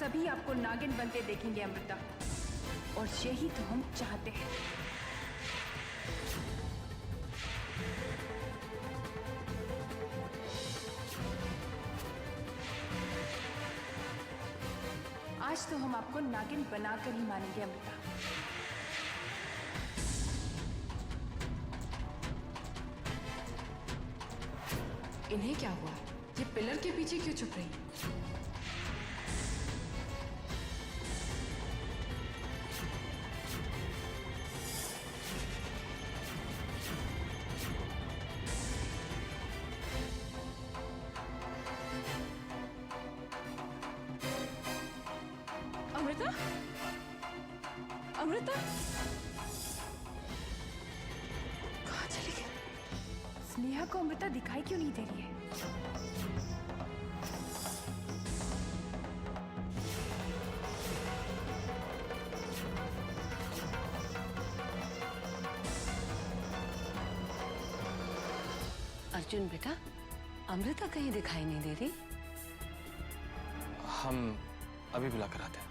सभी आपको नागिन बनते देखेंगे अमृता, और यही तो हम चाहते हैं। आज तो हम आपको नागिन बनाकर ही मानेंगे अमृता। इन्हें क्या हुआ? ये पिलर के पीछे क्यों छुप रही? अमृता, अमृता कहाँ चली गई? स्नेहा को अमृता दिखाई क्यों नहीं दे रही है? अर्जुन बेटा, अमृता कहीं दिखाई नहीं दे रही। हम अभी बुला कर आते हैं।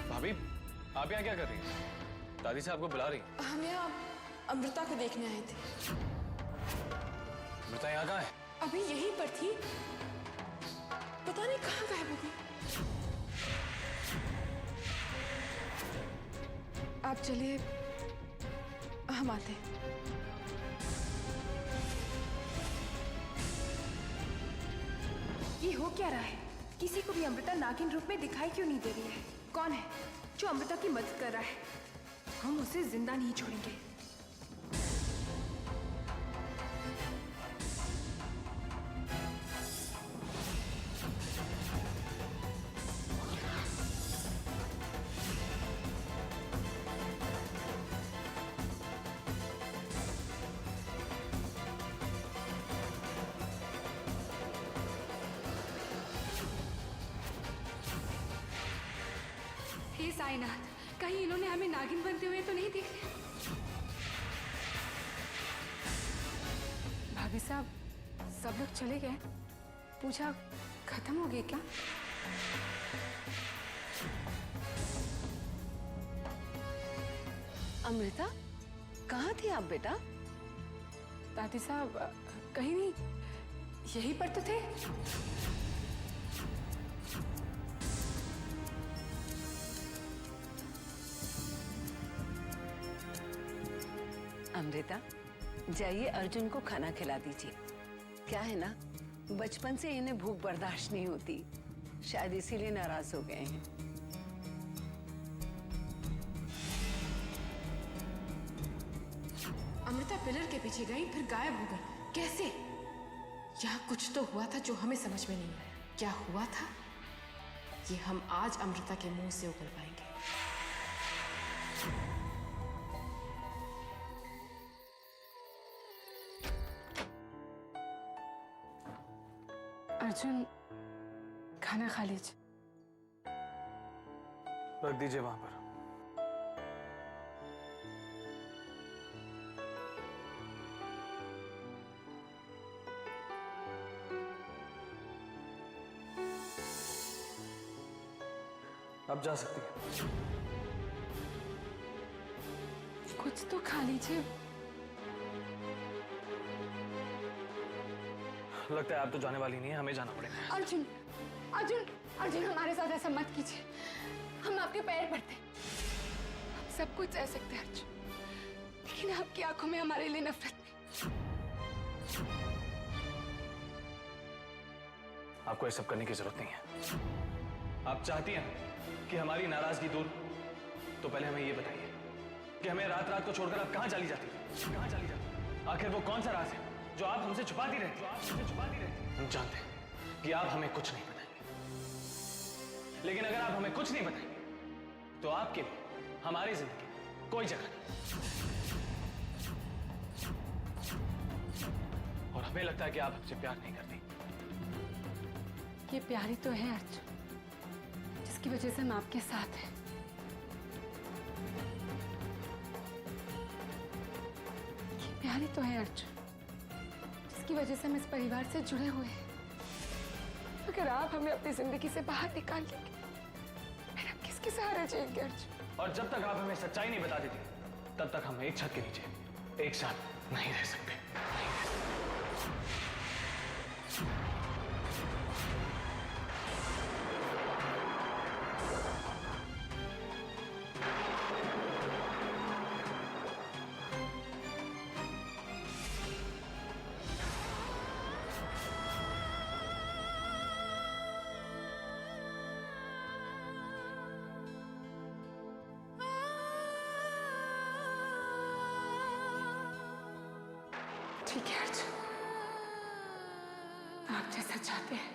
भाभी, आप यहाँ क्या कर रही हैं? दादी से आपको बुला रही हैं। हम यहाँ अमृता को देखने आए थे। अमृता यहाँ कहाँ है? अभी यहीं पर थी, पता नहीं कहाँ गायब हो गई। आप चलिए, हम आते हैं। ये हो क्या रहा है? किसी को भी अमृता नागिन रूप में दिखाई क्यों नहीं दे रही है? कौन है जो अमृता की मदद कर रहा है? हम उसे जिंदा नहीं छोड़ेंगे। हे साईनाथ, कहीं इन्होंने हमें नागिन बनते हुए तो नहीं देख लिया? भाभी साहब, सब लोग चले गए? पूजा खत्म हो गई क्या? अमृता, कहाँ थी आप बेटा? दादी साहब, कहीं नहीं, यहीं पर तो थे। अमृता, जाइए अर्जुन को खाना खिला दीजिए। क्या है ना, बचपन से इन्हें भूख बर्दाश्त नहीं होती, शायद इसीलिए नाराज हो गए हैं। अमृता पिलर के पीछे गई, फिर गायब हो गई। कैसे? यहाँ कुछ तो हुआ था जो हमें समझ में नहीं आया। क्या हुआ था ये हम आज अमृता के मुंह से उगल पाएंगे। अर्जुन, खाना खा लीजिए। रख दीजिए वहां पर। अब जा सकती हैं। कुछ तो खा लीजिए। लगता है आप तो जाने वाली नहीं है, हमें जाना पड़ेगा। अर्जुन, अर्जुन, अर्जुन, हमारे साथ ऐसा मत कीजिए। हम आपके पैर पड़ते हैं। हम सब कुछ सह सकते हैं अर्जुन, लेकिन आपकी आंखों में हमारे लिए नफरत नहीं। आपको ये सब करने की जरूरत नहीं है। आप चाहती हैं कि हमारी नाराजगी दूर, तो पहले हमें ये बताइए कि हमें रात रात को छोड़कर आप कहां चली जाती हैं? कहां चली जाती हैं? आखिर वो कौन सा राज है जो आप हमसे छुपाती रहती? हम जानते हैं कि आप हमें कुछ नहीं बताएंगे, लेकिन अगर आप हमें कुछ नहीं बताएंगे तो आपके लिए हमारी जिंदगी में कोई जगह नहीं। और हमें लगता है कि आप हमसे प्यार नहीं करती। ये प्यारी तो है अर्जुन, जिसकी वजह से हम आपके साथ हैं। ये प्यारी तो है अर्जुन, जिसकी वजह से हम इस परिवार से जुड़े हुए हैं। अगर आप हमें अपनी जिंदगी से बाहर निकाल लेंगे, फिर हम किसके सहारे जिएंगे अर्जुन? और जब तक आप हमें सच्चाई नहीं बता देती, तब तक हम एक छत के नीचे एक साथ नहीं रह सकते। ठीक है अर्जुन, आप जैसा चाहते हैं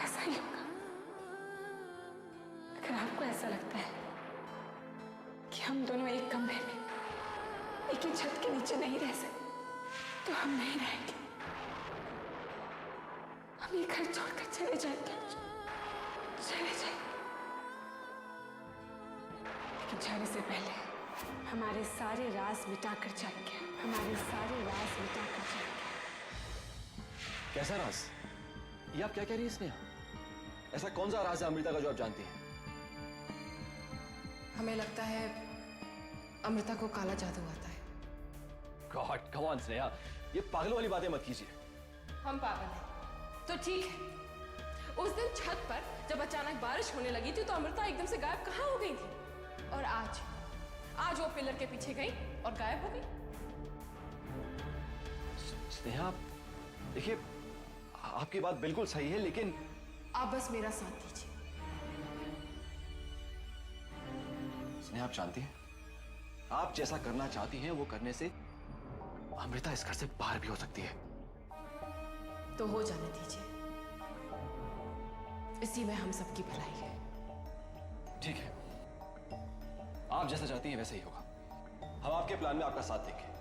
ऐसा ही होगा। अगर आपको ऐसा लगता है कि हम दोनों एक कमरे में एक ही छत के नीचे नहीं रह सकते, तो हम नहीं रहेंगे। हम ये घर छोड़कर चले जाएंगे अर्जुन, चले जाएंगे। लेकिन जाने से पहले हमारे सारे राज मिटाकर जाएंगे, हमारे सारे राज मिटाकर जाएंगे। कैसा राज? ये आप क्या कह रही है स्नेहा? ऐसा कौन सा राज है अमृता का जो आप जानती हैं? हमें लगता है अमृता को काला जादू आता है। गॉड कम ऑन स्नेहा, ये पागल वाली बातें मत कीजिए। हम पागल हैं तो ठीक है। उस दिन छत पर जब अचानक बारिश होने लगी थी तो अमृता एकदम से गायब कहाँ हो गई थी? और आज वो पिलर के पीछे गई और गायब हो गई। स्नेहा देखिए, आपकी बात बिल्कुल सही है, लेकिन आप बस मेरा साथ दीजिए। स्नेहा आप जानती हैं, आप जैसा करना चाहती हैं वो करने से अमृता इस घर से बाहर भी हो सकती है। तो हो जाने दीजिए, इसी में हम सबकी भलाई है। ठीक है, आप जैसा चाहती हैं वैसे ही होगा। हम आपके प्लान में आपका साथ देंगे।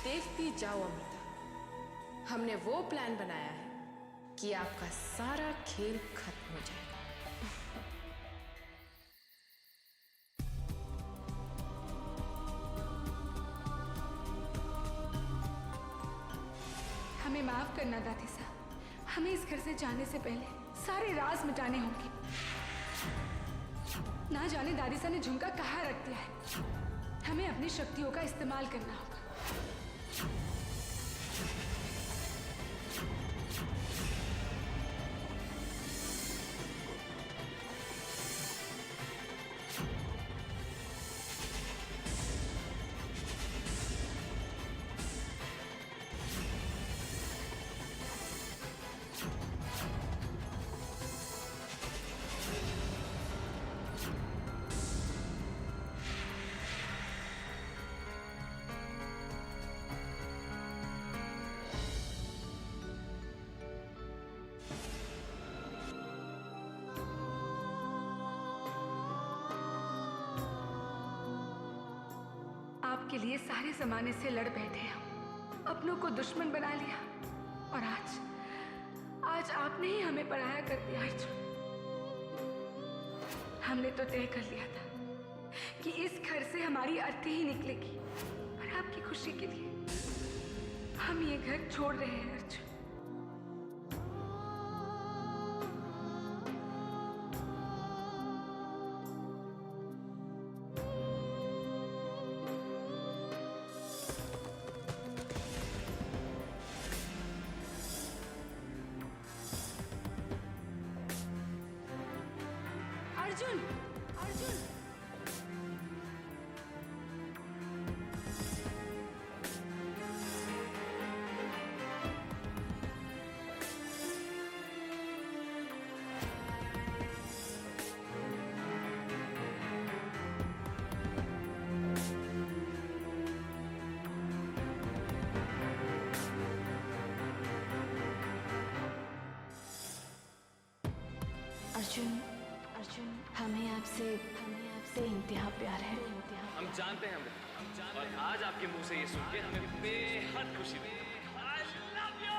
देखती जाओ अमृता, हमने वो प्लान बनाया है कि आपका सारा खेल खत्म हो जाएगा। हमें माफ करना दादी साहब, हमें इस घर से जाने से पहले सारे राज मिटाने होंगे। ना जाने दादी साहब ने झुमका कहाँ रख दिया है। हमें अपनी शक्तियों का इस्तेमाल करना होगा। आपके लिए सारे जमाने से लड़ बैठे हम, अपनों को दुश्मन बना लिया, और आज आपने ही हमें पराया कर दिया अर्जुन। हमने तो तय कर लिया था कि इस घर से हमारी अर्थी ही निकलेगी, पर आपकी खुशी के लिए हम ये घर छोड़ रहे हैं अर्जुन। अर्जुन, अर्जुन, अर्जुन, हमें आपसे इंतहा प्यार है। हम जानते हैं अमृता, और आज आपके मुंह से ये सुन के हमें बेहद खुशी हुई। I love you!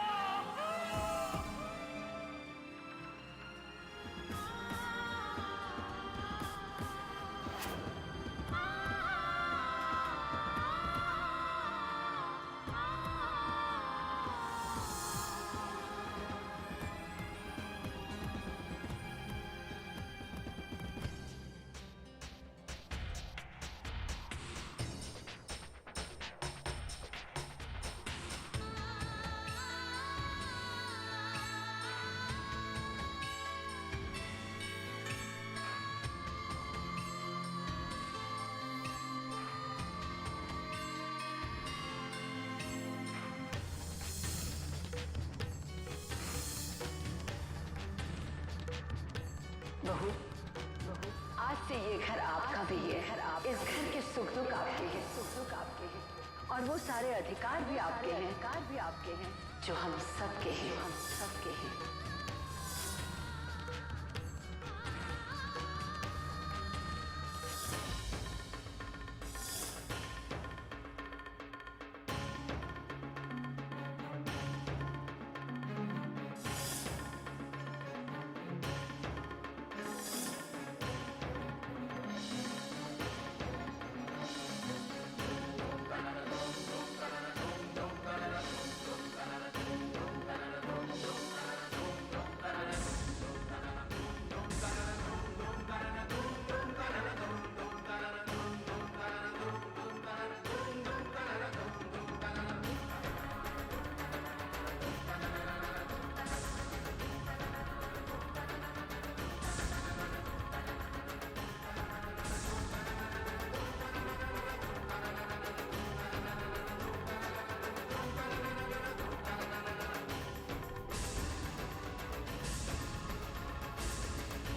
बहू, आज से ये घर आपका भी है। इस घर के सुख दुख आपके हैं, और वो सारे अधिकार भी आपके हैं, जो हम सबके हैं।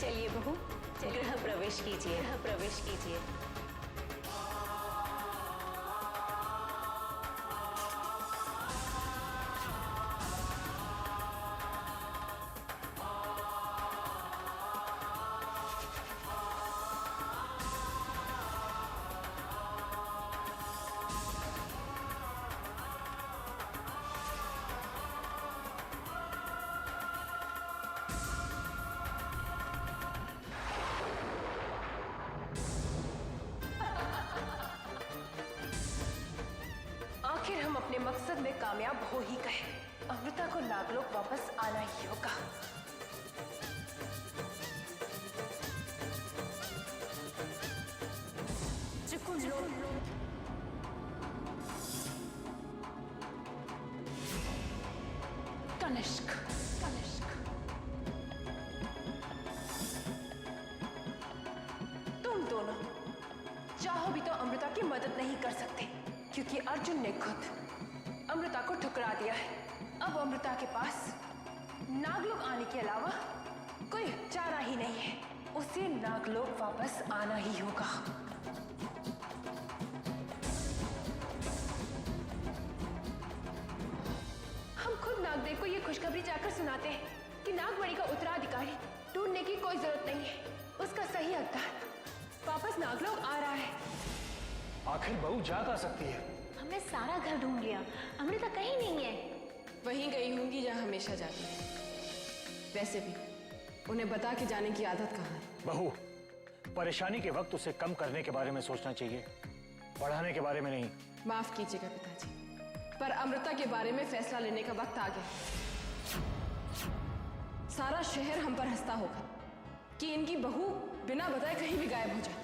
चलिए बहू, गृह प्रवेश कीजिए। आखिर हम अपने मकसद में कामयाब हो ही गए। अमृता को नागलोक वापस आना ही होगा। तनिष्क, तुम दोनों चाहो भी तो अमृता की मदद नहीं कर सकते, क्योंकि अर्जुन ने खुद अमृता को ठुकरा दिया है। अब अमृता के पास नागलोक आने के अलावा कोई चारा ही नहीं है। उसे नागलोक वापस आना ही होगा। हम खुद नागदेव को ये खुशखबरी जाकर सुनाते हैं कि नागमणि का उत्तराधिकारी ढूंढने की कोई जरूरत नहीं है। उसका सही हकदार वापस नागलोक आ रहा है। आखिर बहू जा कहाँ सकती है? हमने सारा घर ढूंढ लिया, अमृता कहीं नहीं है। वहीं गई होंगी जहाँ हमेशा जाती है। वैसे भी उन्हें बता के जाने की आदत कहाँ है? बहू, परेशानी के वक्त उसे कम करने के बारे में सोचना चाहिए, बढ़ाने के बारे में नहीं। माफ कीजिएगा पिताजी, पर अमृता के बारे में फैसला लेने का वक्त आ गया। सारा शहर हम पर हंसता होगा कि इनकी बहू बिना बताए कहीं भी गायब हो जाती है।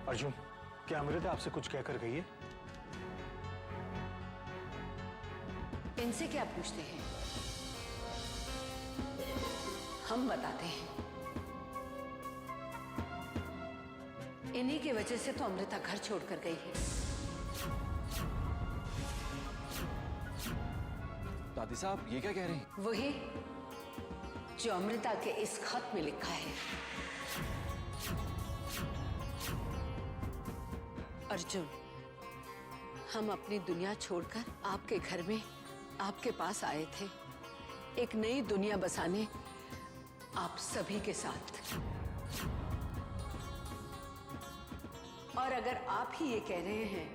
अर्जुन, क्या अमृता आपसे कुछ कहकर गई है? इनसे क्या पूछते हैं, हम बताते हैं। इन्हीं की वजह से तो अमृता घर छोड़कर गई है। दादी साहब, ये क्या कह रहे हैं? वही जो अमृता के इस खत में लिखा है। अर्जुन, हम अपनी दुनिया छोड़कर आपके घर में आपके पास आए थे, एक नई दुनिया बसाने आप सभी के साथ। और अगर आप ही ये कह रहे हैं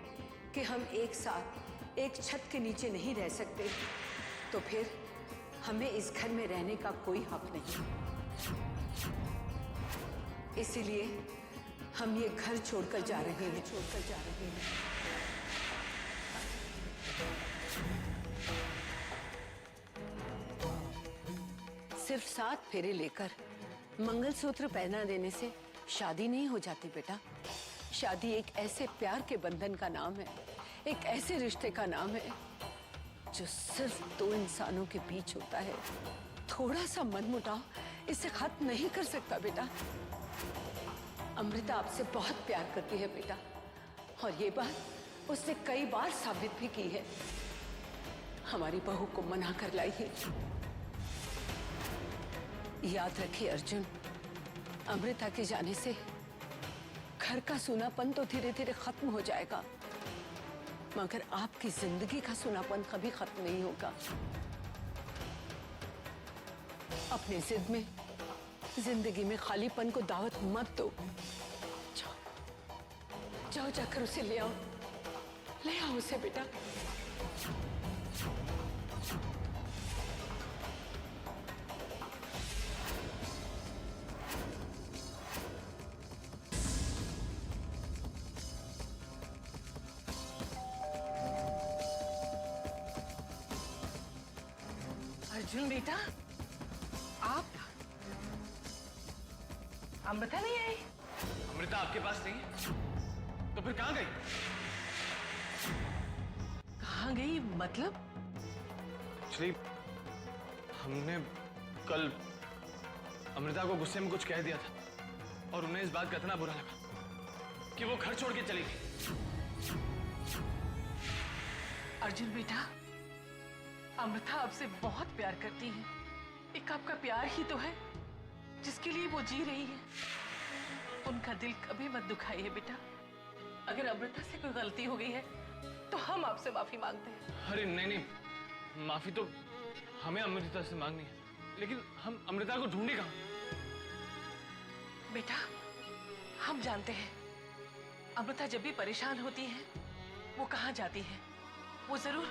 कि हम एक साथ एक छत के नीचे नहीं रह सकते, तो फिर हमें इस घर में रहने का कोई हक नहीं। इसीलिए हम ये घर छोड़कर जा रहे हैं। सिर्फ 7 फेरे लेकर मंगलसूत्र पहना देने से शादी नहीं हो जाती बेटा। शादी एक ऐसे प्यार के बंधन का नाम है, एक ऐसे रिश्ते का नाम है जो सिर्फ 2 इंसानों के बीच होता है। थोड़ा सा मनमुटाव इसे खत्म नहीं कर सकता बेटा। अमृता आपसे बहुत प्यार करती है बेटा, और ये बात उसने कई बार साबित भी की है। हमारी बहू को मना कर लाई है। याद रखिए अर्जुन, अमृता के जाने से घर का सूनापन तो धीरे धीरे खत्म हो जाएगा, मगर आपकी जिंदगी का सूनापन कभी खत्म नहीं होगा। अपने जिद में जिंदगी में खालीपन को दावत मत दो। जाओ जाओ, जाकर उसे ले आओ, ले आओ उसे बेटा। अर्जुन बेटा, आप अमृता नहीं आई? अमृता आपके पास नहीं है तो फिर कहां गई? कहाँ गई मतलब? एक्चुअली हमने कल अमृता को गुस्से में कुछ कह दिया था और उन्हें इस बात का इतना बुरा लगा कि वो घर छोड़ के चली गई। अर्जुन बेटा, अमृता आपसे बहुत प्यार करती है। एक आपका प्यार ही तो है जिसके लिए वो जी रही है। उनका दिल कभी मत दुखाइए बेटा। अगर अमृता से कोई गलती हो गई है तो हम आपसे माफी मांगते हैं। अरे नहीं नहीं, माफी तो हमें अमृता से मांगनी है, लेकिन हम अमृता को ढूंढे कहां? बेटा, हम जानते हैं अमृता जब भी परेशान होती है वो कहाँ जाती है। वो जरूर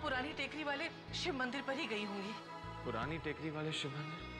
पुरानी टेकरी वाले शिव मंदिर पर ही गई होंगी। पुरानी टेकरी वाले शिव मंदिर?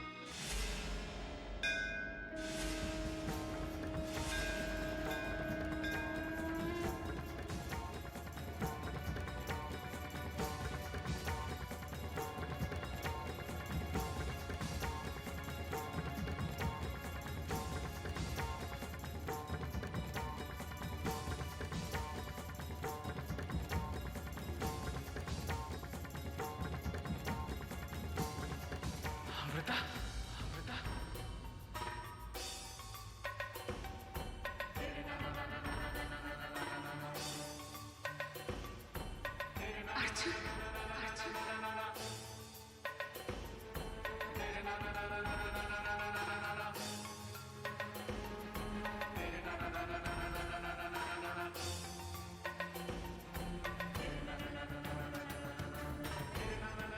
अमृता, अमृता, अर्जुन, अर्जुन,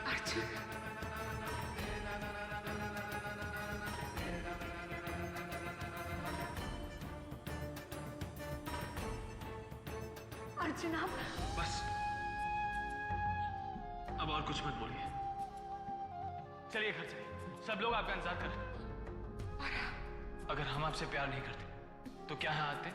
अर्जुन, अर्जुन आप बस अब और कुछ मत बोलिए। चलिए घर चलिए, सब लोग आपका इंतजार कर रहे हैं। अगर हम आपसे प्यार नहीं करते तो क्या यहाँ आते?